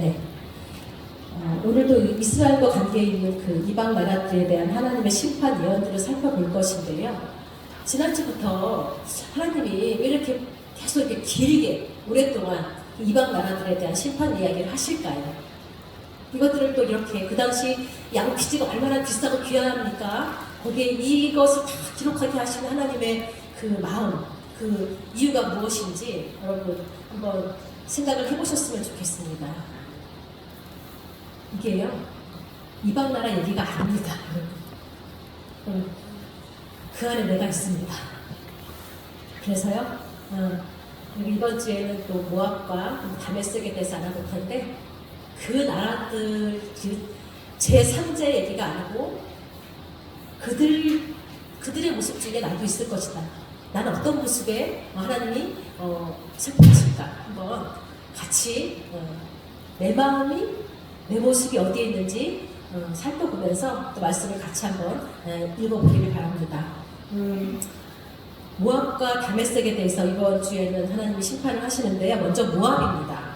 네. 오늘도 이스라엘과 관계 있는 그 이방 나라들에 대한 하나님의 심판 예언들을 살펴볼 것인데요. 지난주부터 하나님이 왜 이렇게 계속 이렇게 길게 오랫동안 이방 나라들에 대한 심판 이야기를 하실까요? 이것들을 또 이렇게 그 당시 양피지가 얼마나 비싸고 귀합니까? 거기에 이것을 다 기록하게 하시는 하나님의 그 마음, 그 이유가 무엇인지 여러분 한번 생각을 해보셨으면 좋겠습니다. 이게요, 이방 나라 얘기가 아닙니다. 그 안에 내가 있습니다. 그래서요, 이번 주에는 또 모압과 다메섹에 대해서 알아볼 텐데, 그 나라들 제3제 얘기가 아니고 그들의 모습 중에 나도 있을 것이다. 나는 어떤 모습에 하나님이 세포하실까 한번 같이 내 마음이 내 모습이 어디에 있는지 살펴보면서 또 말씀을 같이 한번 읽어보기를 바랍니다. 모압과 다메섹에 대해서 이번 주에는 하나님이 심판을 하시는데요. 먼저 모압입니다.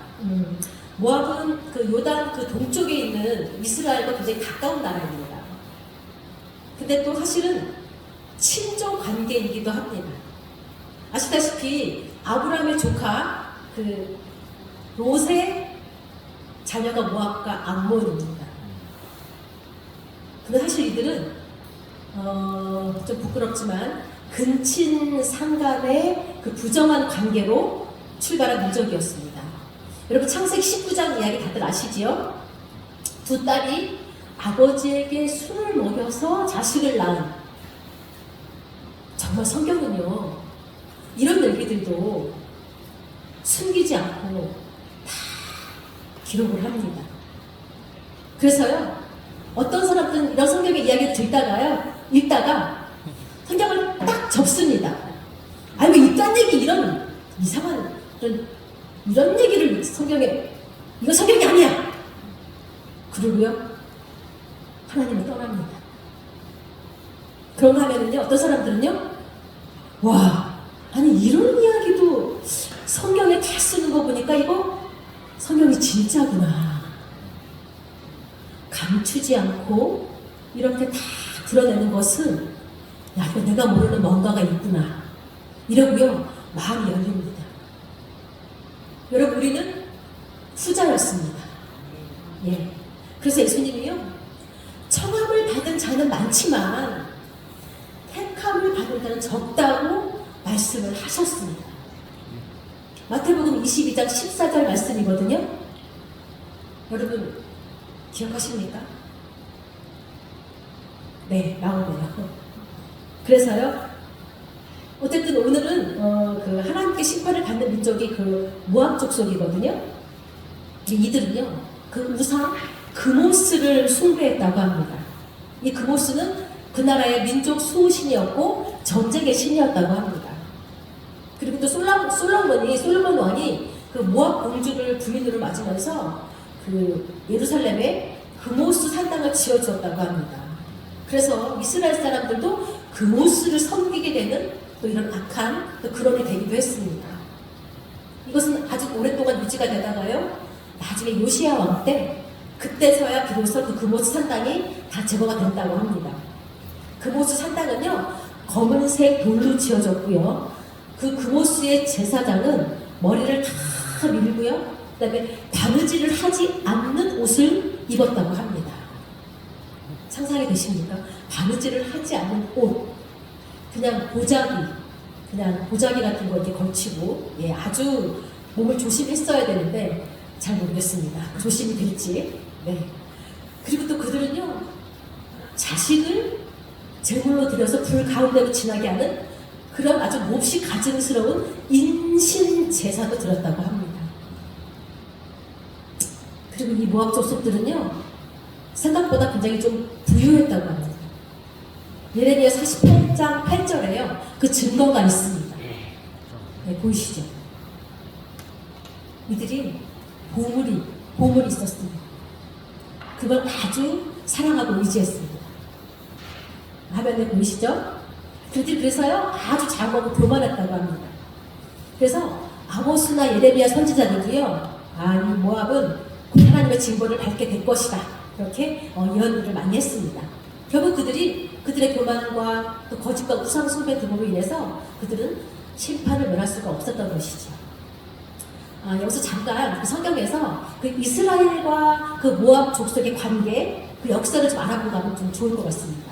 모압은 그 요단 그 동쪽에 있는 이스라엘과 굉장히 가까운 나라입니다. 근데 또 사실은 친족 관계이기도 합니다. 아시다시피 아브라함의 조카 그 롯의 자녀가 모압과 암몬입니다. 근데 사실 이들은 좀 부끄럽지만 근친 상간의 그 부정한 관계로 출발한 민족이었습니다. 여러분 창세기 19장 이야기 다들 아시지요? 두 딸이 아버지에게 술을 먹여서 자식을 낳은, 정말 성경은요 이런 얘기들도 숨기지 않고 다 기록을 합니다. 그래서요 어떤 사람들은 이런 성경의 이야기를 읽다가 성경을 딱 접습니다. 아니 왜 이딴 얘기, 이런 이상한 이런 얘기를 성경에, 이거 성경이 아니야! 그러고요 하나님을 떠납니다. 그런가 하면은요, 어떤 사람들은요, 와, 아니 이런 이야기도 성경에 다 쓰는 거 보니까 이거 성경이 진짜구나. 감추지 않고 이렇게 다 드러내는 것은, 야, 이거 내가 모르는 뭔가가 있구나. 이러고요 마음이 열립니다. 여러분, 우리는 후자였습니다. 예. 그래서 예수님이요, 청함을 받은 자는 많지만 택함을 받은 자는 적다고 말씀을 하셨습니다. 마태복음 22장 14절 말씀이거든요. 여러분 기억하십니까? 네, 나오네요. 그래서요, 어쨌든 오늘은 그 하나님께 심판을 받는 민족이 그 모압 족속이거든요. 이들은요 그 우상 그모스를 숭배했다고 합니다. 이 그모스는 그 나라의 민족 수호신이었고 전쟁의 신이었다고 합니다. 그리고 또 솔로몬 왕이 그 모압 공주를 부인으로 맞으면서 그 예루살렘에 그모스 산당을 지어주었다고 합니다. 그래서 이스라엘 사람들도 그모스를 섬기게 되는 또 이런 악한 또 그런 일이 되기도 했습니다. 이것은 아주 오랫동안 유지가 되다가요, 나중에 요시야 왕 때, 그때서야 비로소 그 그모스 산당이 다 제거가 된다고 합니다. 그모스 산당은요 검은색 돌로 지어졌고요, 그 그모스의 제사장은 머리를 다 밀고요, 그 다음에 바느질을 하지 않는 옷을 입었다고 합니다. 상상이 되십니까? 바느질을 하지 않는 옷, 그냥 보자기 같은 거 이렇게 걸치고, 예, 아주 몸을 조심했어야 되는데 잘 모르겠습니다. 조심이 될지. 네. 그리고 또 그들은요, 자식을 제물로 드려서 불 가운데로 지나게 하는 그런 아주 몹시 가증스러운 인신 제사도 드렸다고 합니다. 그리고 이 모압 족속들은요 생각보다 굉장히 좀 부유했다고 합니다. 예레미야 48장 8절에요 그 증거가 있습니다. 네, 보이시죠? 이들이 보물이 있었습니다. 그걸 아주 사랑하고 의지했습니다. 화면에 보이시죠? 그들이 그래서요 아주 장하고 교만했다고 합니다. 그래서 아모스나 예레미야 선지자들도요, 아니 모압은 하나님 하나님의 징벌을 받게 될 것이다. 이렇게 예언들을 많이 했습니다. 결국 그들의 교만과 또 거짓과 우상 숭배 등으로 인해서 그들은 심판을 면할 수가 없었던 것이죠. 여기서 잠깐 그 성경에서 그 이스라엘과 그 모압 족속의 관계, 그 역사를 좀 알아보고 가면 좀 좋을 것 같습니다.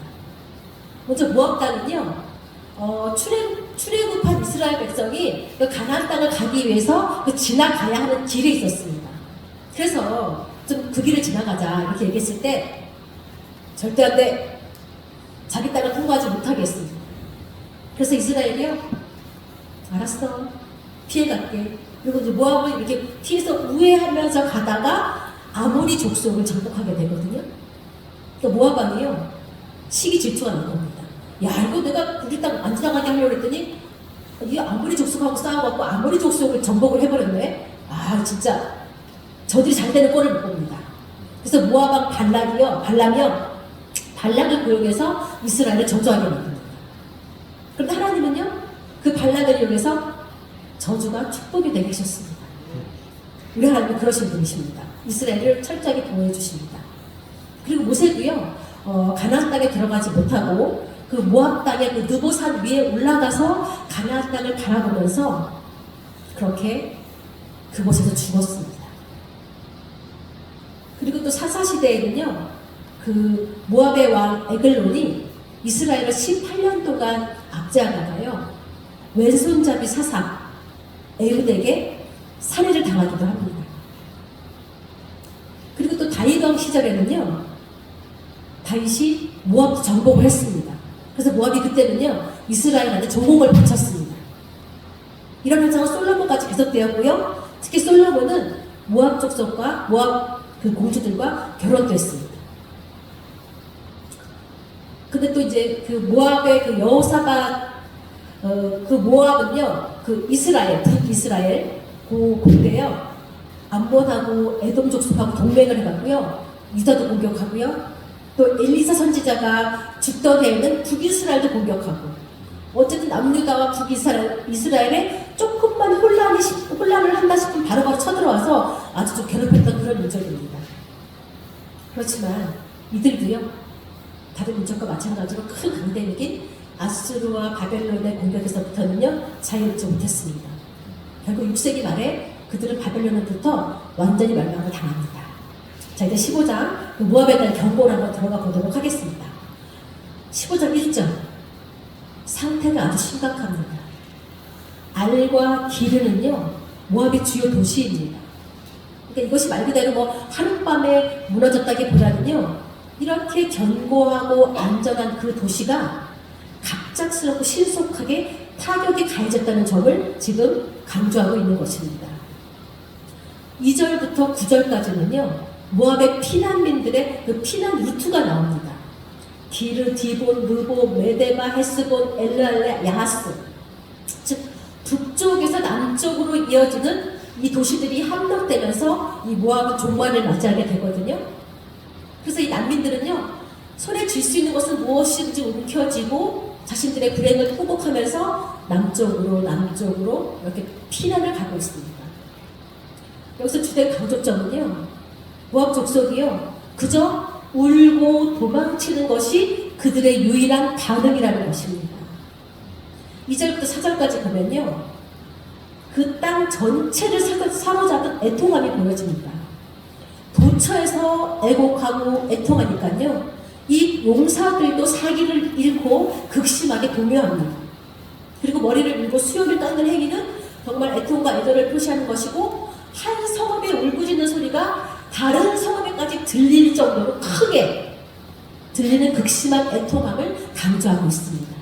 먼저 모압 땅은요, 출애굽한 이스라엘 백성이 그 가나안 땅을 가기 위해서 그 지나가야 하는 길이 있었습니다. 그래서 좀 그 길을 지나가자 이렇게 얘기했을 때 절대 안 돼. 자기 땅을 통과하지 못하게 했습니다. 그래서 이스라엘이요, 알았어, 피해갈게. 그리고 이제 모압을 이렇게 뒤에서 우회하면서 가다가 아모리 족속을 정복하게 되거든요. 그러니까 모압 왕이요, 시기 질투가 난 겁니다. 야, 이거 내가 우리 땅 안 지나가게 하려고 했더니 이 아모리 족속하고 싸워갖고 아모리 족속을 정복을 해버렸네. 아, 진짜 저들이 잘 되는 꼴을 못 봅니다. 그래서 모압 왕 발락을 고용해서 이스라엘을 저주하게 만듭니다. 그런데 하나님은요, 그 발락을 이용해서 저주가 축복이 되게 하셨습니다. 우리 하나님은 그러신 분이십니다. 이스라엘을 철저하게 보호해 주십니다. 그리고 모세도요, 가나안 땅에 들어가지 못하고 그 모압 땅의 그 느보산 위에 올라가서 가나안 땅을 바라보면서 그렇게 그곳에서 죽었습니다. 그리고 또 사사시대에는요, 그 모압의 왕 에글론이 이스라엘을 18년 동안 압제하다가요, 왼손잡이 사사 에훗에게 살해를 당하기도 합니다. 그리고 또 다윗 왕 시절에는요, 다윗이 모압 정복을 했습니다. 그래서 모압이 그때는요, 이스라엘한테 종공을 바쳤습니다. 이런 현상은 솔로몬까지 계속되었고요, 특히 솔로몬은 모압 족속과 모압 그 공주들과 결혼도 했습니다. 근데 또 이제 그 모압의 그 여호사밧, 그 모압은요, 그 이스라엘, 북이스라엘 그 군대요, 암몬하고 에돔 족속하고 동맹을 해봤고요, 유다도 공격하고요, 또 엘리사 선지자가 죽던 해에는 북이스라엘도 공격하고, 어쨌든 남유다와 북이스라엘에 조금만 혼란을 한다 싶으면 바로바로 쳐들어와서 아주 좀 괴롭혔던 그런 민족입니다. 그렇지만 이들도요, 다른 민족과 마찬가지로 큰 강대국인 아수르와 바벨론의 공격에서부터는요, 자유롭지 못했습니다. 결국 6세기 말에 그들은 바벨론으로부터 완전히 멸망을 당합니다. 자, 이제 15장 그 모압에 대한 경고를 한번 들어가 보도록 하겠습니다. 15장 1절, 상태가 아주 심각합니다. 알과 기르는요, 모압의 주요 도시입니다. 그러니까 이것이 말 그대로 뭐 하룻밤에 무너졌다기보다는요, 이렇게 견고하고 안전한 그 도시가 갑작스럽고 신속하게 타격이 가해졌다는 점을 지금 강조하고 있는 것입니다. 2절부터 9절까지는요, 모압의 피난민들의 그 피난 루트가 나옵니다. 디르, 디본, 르보, 메데바, 헤스본, 엘르알레, 야하스, 즉 북쪽에서 남쪽으로 이어지는 이 도시들이 함락되면서 이 모압은 종말을 맞이하게 되거든요. 그래서 이 난민들은요, 손에 쥘 수 있는 것은 무엇인지 움켜쥐고 자신들의 불행을 호복하면서 남쪽으로 이렇게 피난을 가고 있습니다. 여기서 주된 강조점은요, 모압 족속이요, 그저 울고 도망치는 것이 그들의 유일한 반응이라는 것입니다. 2절부터 4절까지 보면요, 그 땅 전체를 사로잡은 애통함이 보여집니다. 도처에서 애곡하고 애통하니까요, 이 용사들도 사기를 잃고 극심하게 동요합니다. 그리고 머리를 밀고 수염을 깎는 행위는 정말 애통과 애도를 표시하는 것이고, 한 성읍에 울부짖는 소리가 다른 성읍에까지 들릴 정도로 크게 들리는 극심한 애통함을 강조하고 있습니다.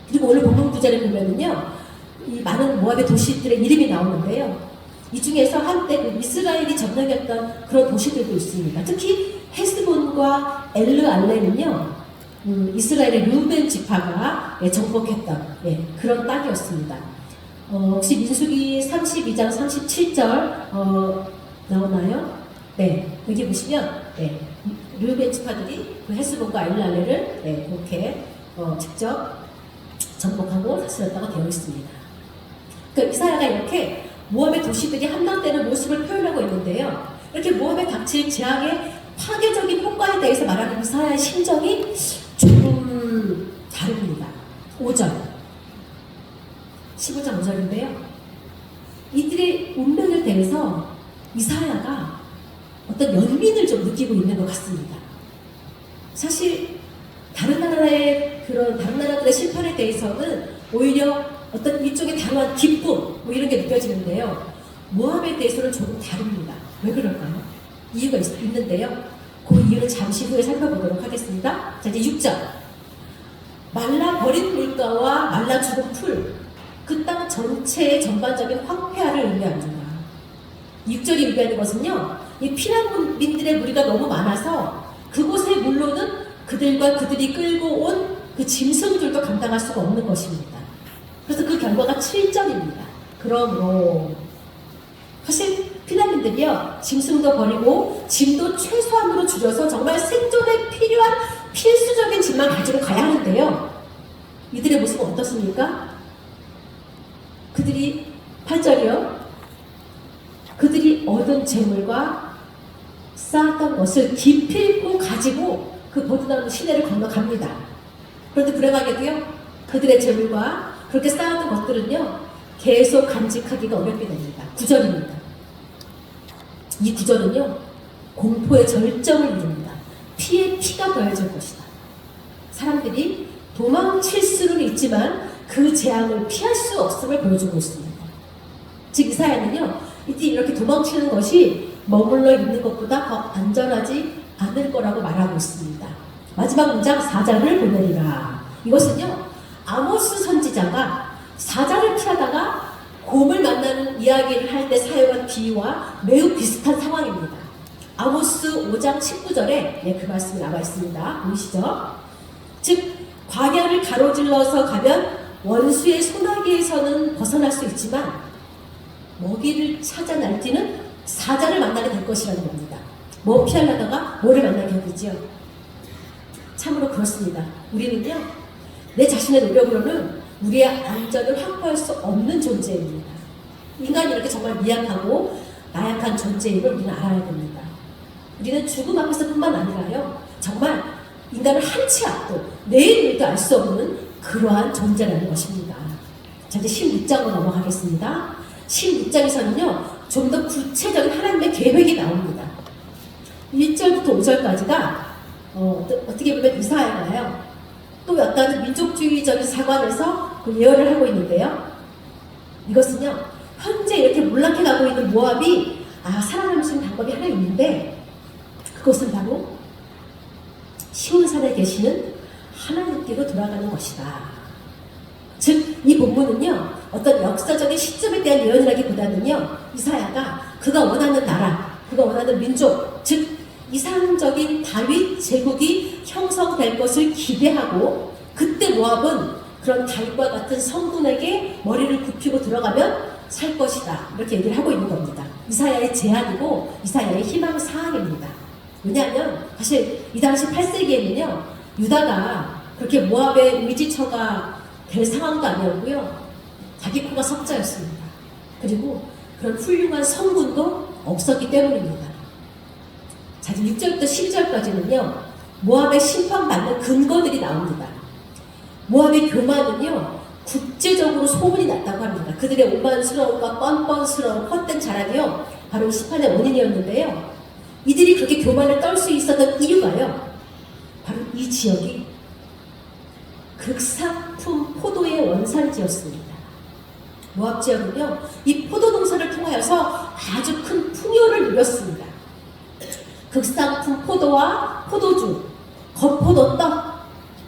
그리고 오늘 본문 구절에 보면은요, 이 많은 모압의 도시들의 이름이 나오는데요, 이 중에서 한때 그 이스라엘이 점령했던 그런 도시들도 있습니다. 특히 헤스본과 엘르알레는요, 이스라엘의 르벤 지파가 정복했던 그런 땅이었습니다. 혹시 민수기 32장 37절 나오나요? 네, 여기 보시면 르벤 지파들이 그 헤스본과 엘르알레를 그렇게 직접 정복하고 다스렸다고 되어 있습니다. 그러니까 이사야가 이렇게 모압의 도시들이 함락되는 모습을 표현하고 있는데요. 이렇게 모압에 닥칠 재앙의 파괴적인 효과에 대해서 말하는 이사야의 심정이 조금 다릅니다. 5절 15장 5절인데요. 이들의 운명에 대해서 이사야가 어떤 연민을 좀 느끼고 있는 것 같습니다. 사실 다른 나라들의 심판에 대해서는 오히려 어떤 일종의 단호한 기쁨 뭐 이런 게 느껴지는데요. 모압에 대해서는 조금 다릅니다. 왜 그럴까요? 이유가 있는데요. 그 이유는 잠시 후에 살펴보도록 하겠습니다. 자, 이제 6절. 말라버린 물가와 말라 죽은 풀, 그 땅 전체의 전반적인 황폐화를 의미합니다. 6절이 의미하는 것은요, 이 피난민들의 무리가 너무 많아서 그곳의 물로는 그들과 그들이 끌고 온 그 짐승들도 감당할 수가 없는 것입니다. 그래서 그 결과가 7절입니다. 그러므로 사실 피난민들이요, 짐승도 버리고 짐도 최소한으로 줄여서 정말 생존에 필요한 필수적인 짐만 가지고 가야 하는데요. 이들의 모습은 어떻습니까? 그들이 8절이요. 그들이 얻은 재물과 쌓았던 것을 기필코 가지고 그 버드나무 시내를 건너갑니다. 그런데 불행하게도요, 그들의 재물과 그렇게 쌓았던 것들은요, 계속 간직하기가 어렵게 됩니다. 9절입니다. 이 9절은요, 공포의 절정을 이룹니다. 피에 피가 더해질 것이다. 사람들이 도망칠 수는 있지만 그 재앙을 피할 수 없음을 보여주고 있습니다. 즉 이사야는요, 이제 이렇게 도망치는 것이 머물러 있는 것보다 더 안전하지 않을 거라고 말하고 있습니다. 마지막 문장 4장을 보내리라. 이것은요, 아모스 선지자가 사자를 피하다가 곰을 만나는 이야기를 할 때 사용한 비유와 매우 비슷한 상황입니다. 아모스 5장 19절에 그 말씀이 나와 있습니다. 보이시죠? 즉 광야를 가로질러서 가면 원수의 소나기에서는 벗어날 수 있지만 먹이를 찾아 날뛰는 사자를 만나게 될 것이라는 겁니다. 뭐 피하려다가 뭐를 만나게 되죠? 참으로 그렇습니다. 우리는요, 내 자신의 노력으로는 우리의 안전을 확보할 수 없는 존재입니다. 인간이 이렇게 정말 미약하고 나약한 존재임을 우리는 알아야 됩니다. 우리는 죽음 앞에서 뿐만 아니라요, 정말 인간을 한 치 앞도 내일 일도 알 수 없는 그러한 존재라는 것입니다. 자, 이제 16장으로 넘어가겠습니다. 16장에서는요, 좀 더 구체적인 하나님의 계획이 나옵니다. 1절부터 5절까지가 어떻게 보면 이사야가요, 또 약간 민족주의적인 사관에서 그 예언을 하고 있는데요. 이것은요, 현재 이렇게 몰락해 가고 있는 모압이 살아남을 수 있는 방법이 하나 있는데, 그것은 바로 시온산에 계시는 하나님께로 돌아가는 것이다. 즉, 이 본문은요, 어떤 역사적인 시점에 대한 예언이라기보다는요, 이사야가 그가 원하는 나라, 그가 원하는 민족, 즉 이상적인 다윗 제국이 형성될 것을 기대하고, 그때 모압은 그런 다윗과 같은 성군에게 머리를 굽히고 들어가면 살 것이다, 이렇게 얘기를 하고 있는 겁니다. 이사야의 제안이고 이사야의 희망사항입니다. 왜냐하면 사실 이 당시 8세기에는요, 유다가 그렇게 모압의 의지처가 될 상황도 아니었고요, 자기 코가 석자였습니다. 그리고 그런 훌륭한 성군도 없었기 때문입니다. 자, 6절부터 12절까지는요, 모압의 심판받는 근거들이 나옵니다. 모압의 교만은요, 국제적으로 소문이 났다고 합니다. 그들의 오만스러움과 뻔뻔스러운 헛된 자랑이요, 바로 심판의 원인이었는데요. 이들이 그렇게 교만을 떨 수 있었던 이유가요, 바로 이 지역이 극상품 포도의 원산지였습니다. 모압 지역은요, 이 포도 농사를 통하여서 아주 큰 풍요를 누렸습니다. 극상품 포도와 포도주, 건포도떡,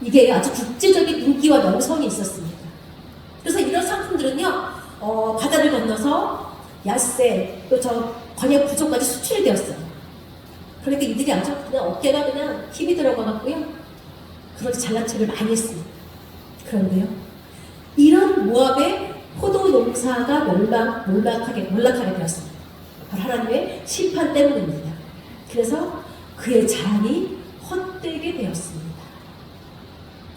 이게 아주 국제적인 인기와 명성이 있었습니다. 그래서 이런 상품들은요, 바다를 건너서 야세, 또 저 번역 부족까지 수출이 되었어요. 그러니까 이들이 아주 그냥 어깨가 그냥 힘이 들어가갖고요, 그렇게 잘난 척을 많이 했습니다. 그런데요, 이런 모압의 포도 농사가 몰락하게 되었습니다. 바로 하나님의 심판 때문입니다. 그래서 그의 자랑이 헛되게 되었습니다.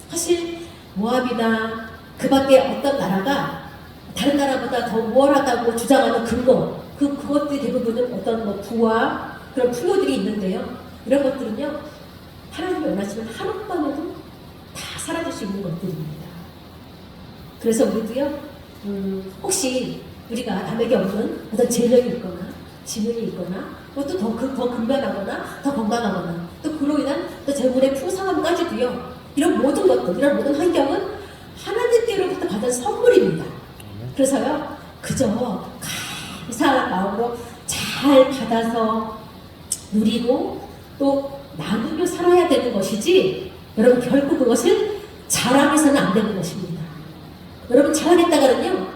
사실 모압이나 그 밖에 어떤 나라가 다른 나라보다 더 우월하다고 주장하는 근거, 그것들이 대부분은 어떤 뭐 부와 그런 풍요들이 있는데요. 이런 것들은요, 하나님이 원하시면 하룻밤에도 다 사라질 수 있는 것들입니다. 그래서 우리도요, 혹시 우리가 남에게 없는 어떤 재력이 있거나 지능이 있거나 또 더 근면하거나 더 건강하거나 또 그로 인한 또 재물의 풍성함까지도요, 이런 모든 것들, 이런 모든 환경은 하나님께로부터 받은 선물입니다. 그래서요, 그저 감사한 마음으로 잘 받아서 누리고 또 나누며 살아야 되는 것이지, 여러분 결코 그것을 자랑해서는 안 되는 것입니다. 여러분 자랑했다가는요,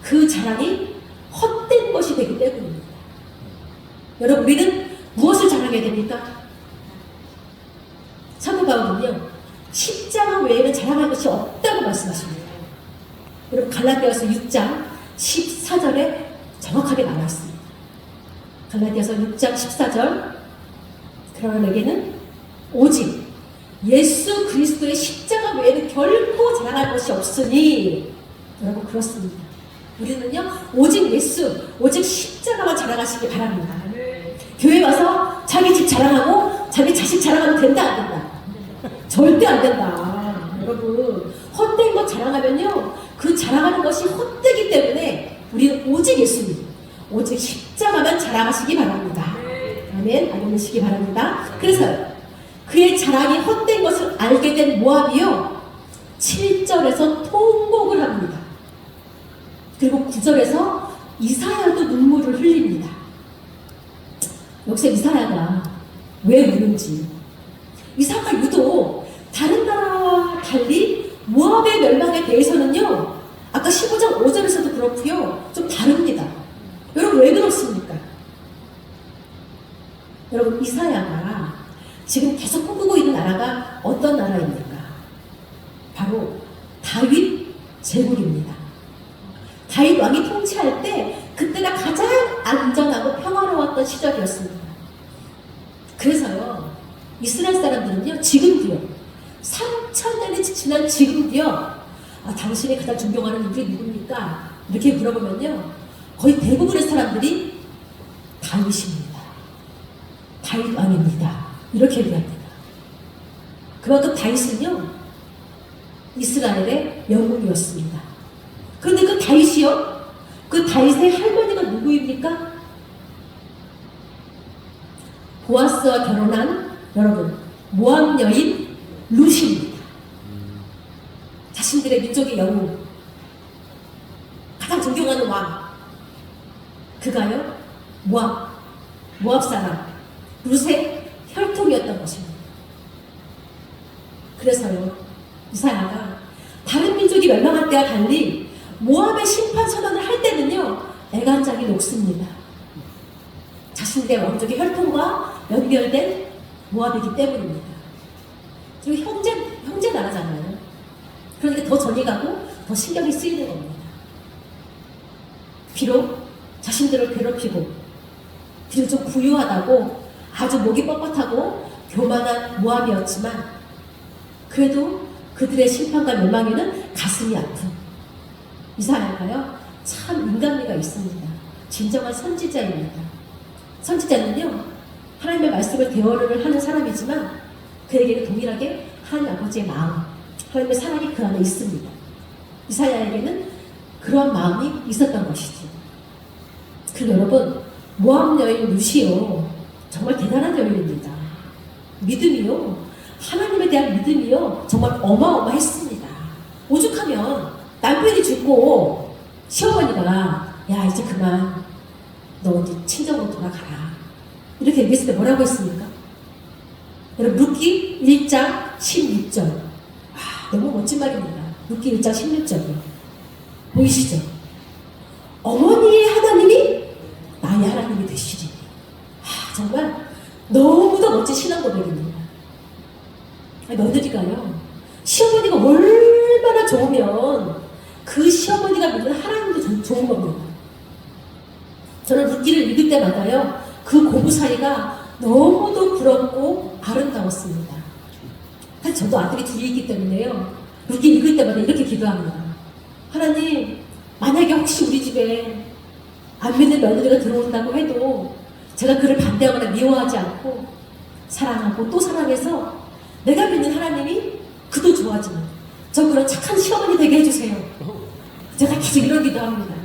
그 자랑이 헛된 것이 되기 때문입니다. 여러분 우리는 무엇을 자랑해야 됩니까? 사도 바울은요, 십자가 외에는 자랑할 것이 없다고 말씀하십니다. 여러분 갈라디아서 6장 14절에 정확하게 나왔습니다. 갈라디아서 6장 14절, 그러나 내게는 오직 예수 그리스도의 십자가 외에는 결코 자랑할 것이 없으니, 여러분 그렇습니다. 우리는요, 오직 예수, 오직 십자가만 자랑하시기 바랍니다. 교회 와서 자기 집 자랑하고 자기 자식 자랑하면 된다 안 된다? 절대 안 된다. 여러분 헛된 것 자랑하면요, 그 자랑하는 것이 헛되기 때문에 우리는 오직 예수님, 오직 십자가만 자랑하시기 바랍니다. 아멘. 알려주시기 바랍니다. 그래서 그의 자랑이 헛된 것을 알게 된 모압이요, 7절에서 통곡을 합니다. 그리고 9절에서 이사야도 눈물을 흘립니다. 역시 이사야가 왜 우는지, 이사야가 유독 다른 나라와 달리 모압의 멸망에 대해서는요, 아까 15장 5절에서도 그렇고요, 좀 다릅니다. 여러분 왜 그렇습니까? 여러분 이사야가 지금 계속 꿈꾸고 있는 나라가 어떤 나라입니까? 바로 다윗 제국입니다. 다윗 왕이 통치할 때 그때가 가장 안전하고 평화로웠던 시절이었습니다. 그래서요, 이스라엘 사람들은요, 지금도요, 3000년이 지난 지금도요, 당신이 가장 존경하는 인물이 누굽니까? 이렇게 물어보면요, 거의 대부분의 사람들이 다윗입니다. 다윗 왕입니다. 이렇게 얘기합니다. 그만큼 다윗은요, 이스라엘의 영웅이었습니다. 그런데 그 다윗이요, 그 다윗의 할머니가 누구입니까? 보아스와 결혼한, 여러분, 모압 여인 룻입니다. 자신들의 민족의 영웅, 가장 존경하는 왕, 그가요, 모압 사람 룻의 혈통이었던 것입니다. 그래서요, 이사야가 다른 민족이 멸망할 때와 달리 모압의 심판 선언을 할 때는요, 애간장이 녹습니다. 자신들의 왕족의 혈통과 연결된 모압이기 때문입니다. 지금 형제 나라잖아요. 그러니까 더 전이 가고 더 신경이 쓰이는 겁니다. 비록 자신들을 괴롭히고 비록 좀 부유하다고 아주 목이 뻣뻣하고 교만한 모압이었지만, 그래도 그들의 심판과 멸망에는 가슴이 아픈 이사야가요, 참 인간미가 있습니다. 진정한 선지자입니다. 선지자는요, 하나님의 말씀을 대화를 하는 사람이지만 그에게는 동일하게 하나님 아버지의 마음, 하나님의 사랑이 그 안에 있습니다. 이사야에게는 그런 마음이 있었던 것이죠. 그리고 여러분, 모압 여인 룻이요, 정말 대단한 여인입니다. 믿음이요, 하나님에 대한 믿음이요, 정말 어마어마했습니다. 오죽하면 남편이 죽고 시어머니가 야 이제 그만, 너 이제 친정으로 돌아가라, 이렇게 얘기했을 때 뭐라고 했습니까? 여러분 룻기 1장 16절, 너무 멋진 말입니다. 룻기 1장 16절이요. 보이시죠? 어머니의 하나님이 나의 하나님이 되시리니. 정말 너무도 멋진 신앙 고백입니다. 며느리가요, 시어머니가 얼마나 좋으면 그 시어머니가 믿는 하나님도 좋은 겁니다. 저는 룻기를 읽을 때마다요, 그 고부 사이가 너무도 부럽고 아름다웠습니다. 사실 저도 아들이 둘이 있기 때문에요, 룻기 읽을 때마다 이렇게 기도합니다. 하나님, 만약에 혹시 우리 집에 안 믿는 며느리가 들어온다고 해도 제가 그를 반대하거나 미워하지 않고 사랑하고 또 사랑해서 내가 믿는 하나님이 그도 좋아하지만 저 그런 착한 시어머니 되게 해주세요. 제가 계속 이런 기도합니다.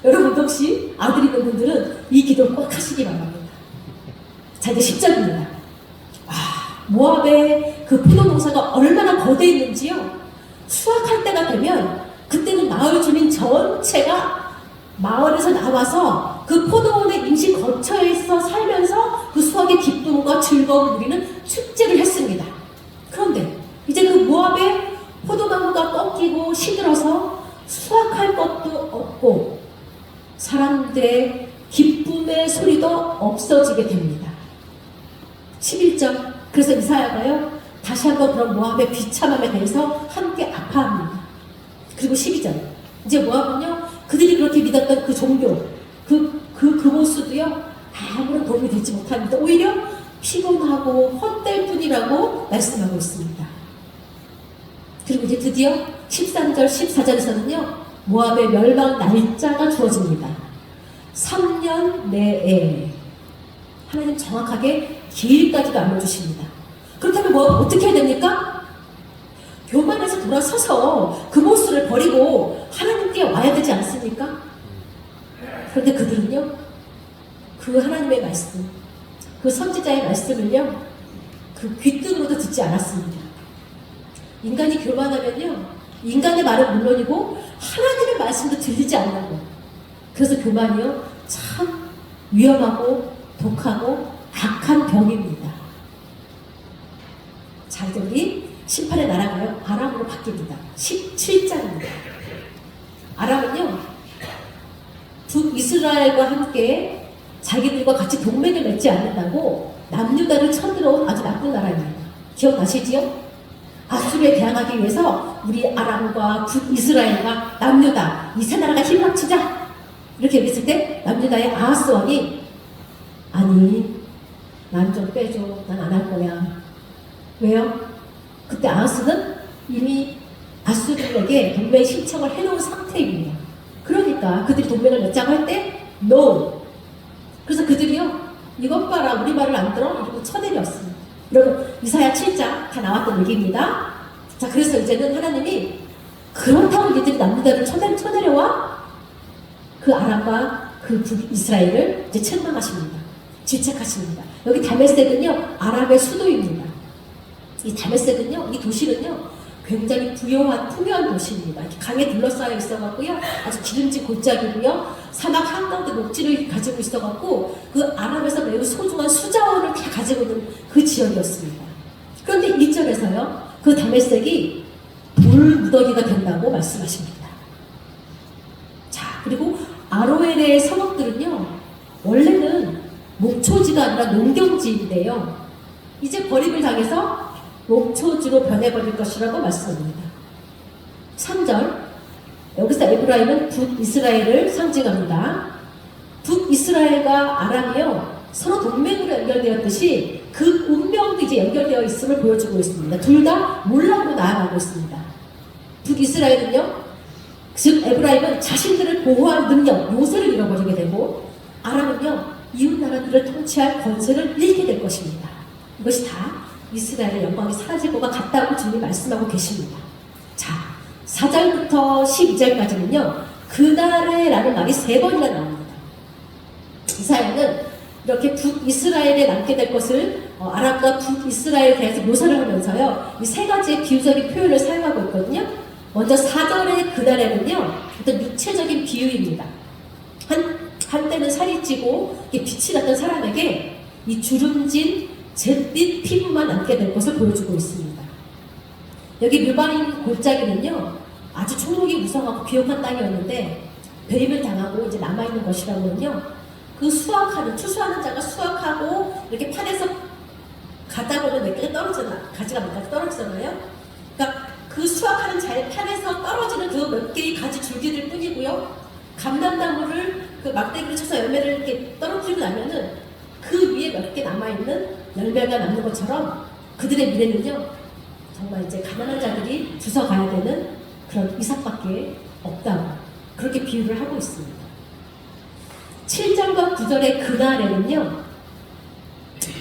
여러분도 혹시 아들 있는 분들은 이 기도 꼭 하시기 바랍니다. 자, 이제 10절입니다. 모압의 그 포도 농사가 얼마나 거대했는지요. 수확할 때가 되면 그때는 마을 주민 전체가 마을에서 나와서 그 포도원의 임시 거처에서 살면서 그 수확의 기쁨과 즐거움을 누리는 축제를 했습니다. 그런데 이제 그 모압의 포도나무가 꺾이고 시들어서 수확할 것도 없고 사람들의 기쁨의 소리도 없어지게 됩니다. 11절. 그래서 이사야가요 다시 한번 그런 모압의 비참함에 대해서 함께 아파합니다. 그리고 12절. 이제 모압은요 그들이 그렇게 믿었던 그 종교 그 모습도요 아무런 도움이 되지 못합니다. 오히려 피곤하고 헛될 뿐이라고 말씀하고 있습니다. 그리고 이제 드디어 13절 14절에서는요 모압의 멸망 날짜가 주어집니다. 3년 내에 하나님 정확하게 길까지도 알려주십니다. 그렇다면 모압은 어떻게 해야 됩니까? 교만에서 돌아서서 그 모습을 버리고 하나님께 와야 되지 않습니까? 그런데 그들은요 그 하나님의 말씀, 그 선지자의 말씀을요 그 귓등으로도 듣지 않았습니다. 인간이 교만하면요 인간의 말은 물론이고 하나님의 말씀도 들리지 않는 것. 그래서 교만이요 참 위험하고 독하고 악한 병입니다. 자, 이제 우리 심판의 나라가요 아람으로 바뀝니다. 17장입니다. 아람은요 북이스라엘과 함께 자기들과 같이 동맹을 맺지 않는다고 남유다를 쳐들어온 아주 나쁜 나라입니다. 기억나시지요? 아수르에 대항하기 위해서 우리 아람과 북이스라엘과 남유다 이 세 나라가 힘을 합치자 이렇게 얘기했을 때 남유다의 아하스 왕이 아니 난 좀 빼줘. 난 안 할 거야. 왜요? 그때 아하스는 이미 아수르에게 동맹 신청을 해놓은 상태입니다. 그러니까 그들이 동맹을 맺자고 할 때 NO. 그래서 그들이요 이것 봐라 우리 말을 안 들어? 이러고 쳐내렸습니다. 여러분 이사야 7장 다 나왔던 얘기입니다. 자, 그래서 이제는 하나님이 그렇다고 얘들이 남유다를 쳐내려와 그 아람과 그 북이스라엘을 이제 책망하십니다. 질책하십니다. 여기 다메섹은요 아랍의 수도입니다. 이 다메섹은요 이 도시는요 굉장히 부유한 풍요한 도시입니다. 이렇게 강에 둘러싸여 있어갖고요 아주 기름진 골짜기고요 사막 한가운데 녹지를 가지고 있어갖고 그 아랍에서 매우 소중한 수자원을 다 가지고 있는 그 지역이었습니다. 그런데 2절에서요 그 다메섹이 돌무더기가 된다고 말씀하십니다. 자, 그리고 아로엘의 성읍들은요 원래는 목초지가 아니라 농경지인데요 이제 버림을 당해서 목초지로 변해버릴 것이라고 말씀합니다. 3절. 여기서 에브라임은 북이스라엘을 상징합니다. 북이스라엘과 아람이요 서로 동맹으로 연결되었듯이 그 운명도 이제 연결되어 있음을 보여주고 있습니다. 둘 다 몰락으로 나아가고 있습니다. 북이스라엘은요 즉 에브라임은 자신들을 보호할 능력, 요새를 잃어버리게 되고 아람은요 이웃 나라들을 통치할 권세를 잃게 될 것입니다. 이것이 다 이스라엘의 영광이 사라질 것과 같다고 주님이 말씀하고 계십니다. 자, 4절부터 12절까지는요 그날에 라는 말이 3번이나 나옵니다. 이사야는 이렇게 북이스라엘에 남게 될 것을 아람과 북이스라엘에 대해서 묘사를 하면서요 이 3가지의 비유적인 표현을 사용하고 있거든요. 먼저 4절의 그날에는요 어떤 육체적인 비유입니다. 한때는 살이 찌고 빛이 났던 사람에게 이 주름진 잿빛 피부만 남게 될 것을 보여주고 있습니다. 여기 르바임 골짜기는요 아주 총록이 무성하고 비옥한 땅이었는데 배임을 당하고 이제 남아있는 것이라면요 그 추수하는 자가 수확하고 이렇게 판에서 가다 보면 몇 개가 가지가 몇 가지 떨어지잖아요. 그러니까 그 수확하는 자의 판에서 떨어지는 그 몇 개의 가지 줄기들 뿐이고요 감람나무를 그 막대기로 쳐서 열매를 이렇게 떨어뜨리고 나면은 그 위에 몇 개 남아있는 열매가 남는 것처럼 그들의 미래는요 정말 이제 가난한 자들이 주워가야 되는 그런 이삭밖에 없다고 그렇게 비유를 하고 있습니다. 7절과 9절의 그날에는요,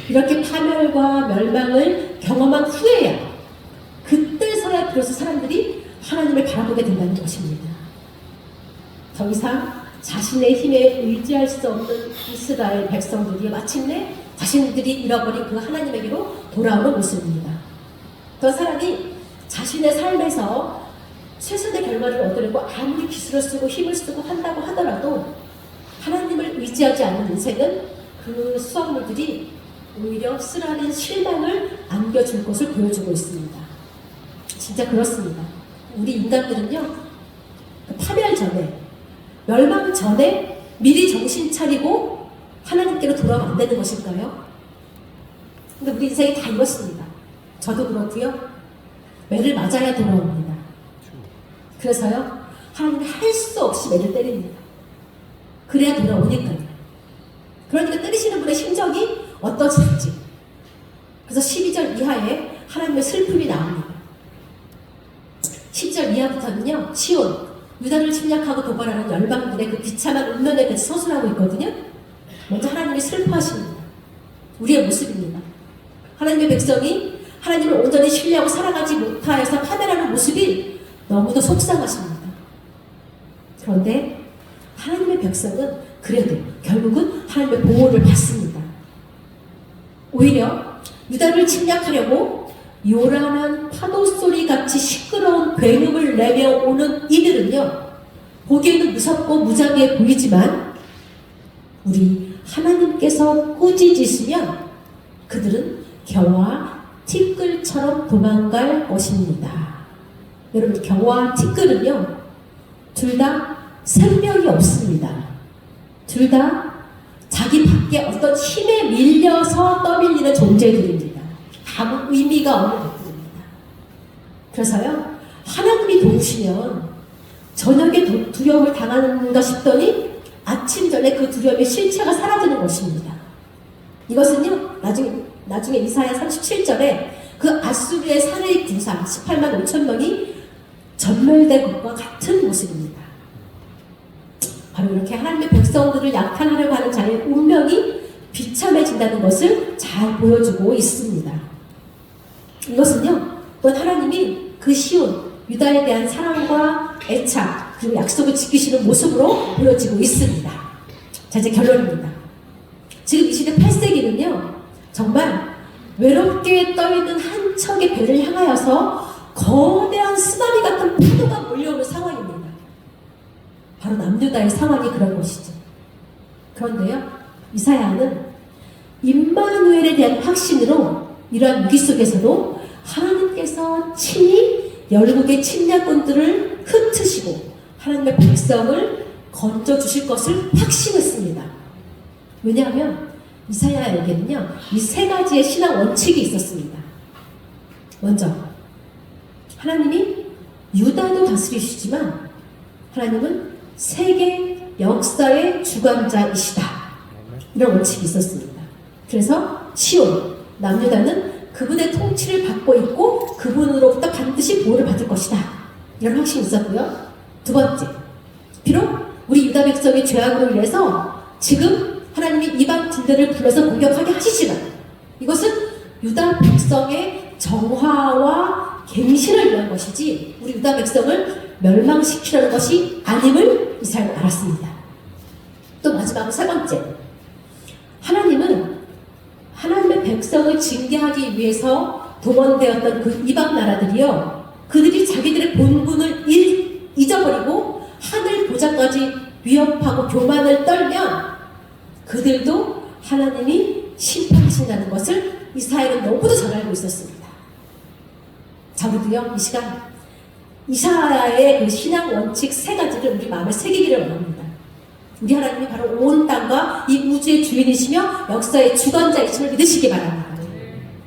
이렇게 파멸과 멸망을 경험한 후에야, 그때서야 비로소 사람들이 하나님을 바라보게 된다는 것입니다. 더 이상 자신의 힘에 의지할 수 없는 이스라엘 백성들이 마침내 자신들이 잃어버린 그 하나님에게로 돌아오는 모습입니다. 그 사람이 자신의 삶에서 최선의 결과를 얻으려고 아무리 기술을 쓰고 힘을 쓰고 한다고 하더라도 하나님을 의지하지 않는 인생은 그 수확물들이 오히려 쓰라린 실망을 안겨줄 것을 보여주고 있습니다. 진짜 그렇습니다. 우리 인간들은요, 파멸 전에, 멸망 전에 미리 정신 차리고 하나님께로 돌아오면 안 되는 것일까요? 근데 우리 인생이 다 이렇습니다. 저도 그렇고요. 매를 맞아야 돌아옵니다. 그래서요, 하나님이 할 수 없이 매를 때립니다. 그래야 돌아오니까요. 그러니까 때리시는 분의 심정이 어떠실지. 그래서 12절 이하에 하나님의 슬픔이 나옵니다. 10절 이하부터는요, 시온, 유다를 침략하고 도발하는 열방들의 그 비참한 운명에 대해서 서술하고 있거든요. 먼저 하나님이 슬퍼하십니다. 우리의 모습입니다. 하나님의 백성이 하나님을 온전히 신뢰하고 사랑하지 못하여서 파멸하는 모습이 너무도 속상하십니다. 그런데 하나님의 백성은 그래도 결국은 하나님의 보호를 받습니다. 오히려 유다를 침략하려고 요란한 파도 소리 같이 시끄러운 굉음을 내며 오는 이들은요, 보기에는 무섭고 무자비해 보이지만 우리 하나님께서 꾸짖으시면 그들은 겨와 티끌처럼 도망갈 것입니다. 여러분, 겨와 티끌은요, 둘 다 생명이 없습니다. 둘 다 자기 밖에 어떤 힘에 밀려서 떠밀리는 존재들입니다. 아무 의미가 없는 것들입니다. 그래서요, 하나님이 도우시면 저녁에 두려움을 당하는가 싶더니 아침 전에 그 두려움의 실체가 사라지는 것입니다. 이것은요, 나중에 이사야 37절에 그 아수르의 사내의 군사 18만 5천 명이 전멸된 것과 같은 모습입니다. 바로 이렇게 하나님의 백성들을 약탈하려고 하는 자의 운명이 비참해진다는 것을 잘 보여주고 있습니다. 이것은요, 또한 하나님이 그 시온, 유다에 대한 사랑과 애착, 그리고 약속을 지키시는 모습으로 보여지고 있습니다. 자, 이제 결론입니다. 지금 이 시대 8세기는요, 정말 외롭게 떠있는 한 척의 배를 향하여서 거대한 쓰나미 같은 파도가 몰려오는 상황입니다. 바로 남유다의 상황이 그런 것이죠. 그런데요, 이사야는 임마누엘에 대한 확신으로 이러한 위기 속에서도 하나님께서 친히 열국의 침략군들을 흩으시고 하나님의 백성을 건져주실 것을 확신했습니다. 왜냐하면 이사야에게는요, 이 세 가지의 신앙 원칙이 있었습니다. 먼저, 하나님이 유다도 다스리시지만 하나님은 세계 역사의 주관자이시다. 이런 원칙이 있었습니다. 그래서 시온, 남유다는 그분의 통치를 받고 있고 그분으로부터 반드시 보호를 받을 것이다. 이런 확신이 있었고요. 두 번째, 비록 우리 유다 백성의 죄악으로 인해서 지금 하나님이 이방 군대를 불러서 공격하게 하시지만 이것은 유다 백성의 정화와 갱신을 위한 것이지 우리 유다 백성을 멸망시키려는 것이 아님을 이사야는 알았습니다. 또 마지막으로 세 번째, 하나님은 하나님의 백성을 징계하기 위해서 동원되었던 그 이방 나라들이요, 그들이 자기들의 본분을 잊어버리고 하늘 보좌까지 위협하고 교만을 떨면 그들도 하나님이 심판하신다는 것을 이사야는 너무도 잘 알고 있었습니다. 자, 우리도요, 이 시간 이사야의 그 신앙 원칙 세 가지를 우리 마음에 새기기를 원합니다. 우리 하나님이 바로 온 땅과 이 우주의 주인이시며 역사의 주관자이심을 믿으시기 바랍니다.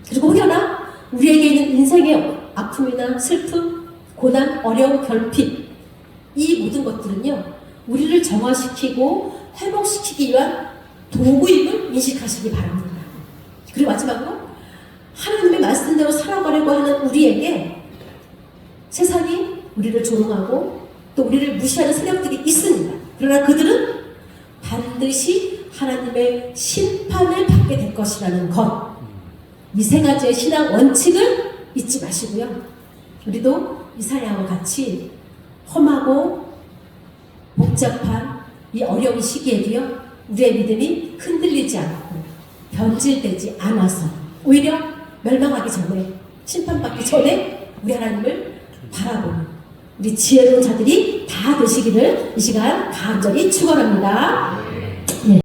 그리고 혹여나 우리에게 있는 인생의 아픔이나 슬픔, 고난, 어려움, 결핍, 이 모든 것들은요, 우리를 정화시키고 회복시키기 위한 도구임을 인식하시기 바랍니다. 그리고 마지막으로 하나님의 말씀대로 살아가려고 하는 우리에게 세상이 우리를 조롱하고 또 우리를 무시하는 세력들이 있습니다. 그러나 그들은 반드시 하나님의 심판을 받게 될 것이라는 것, 이 세 가지의 신앙 원칙을 잊지 마시고요. 우리도 이사야와 같이 험하고 복잡한 이 어려운 시기에도요, 우리의 믿음이 흔들리지 않고 변질되지 않아서 오히려 멸망하기 전에, 심판받기 전에 우리 하나님을 바라보는 우리 지혜로운 자들이 다 되시기를 이 시간 간절히 축원합니다.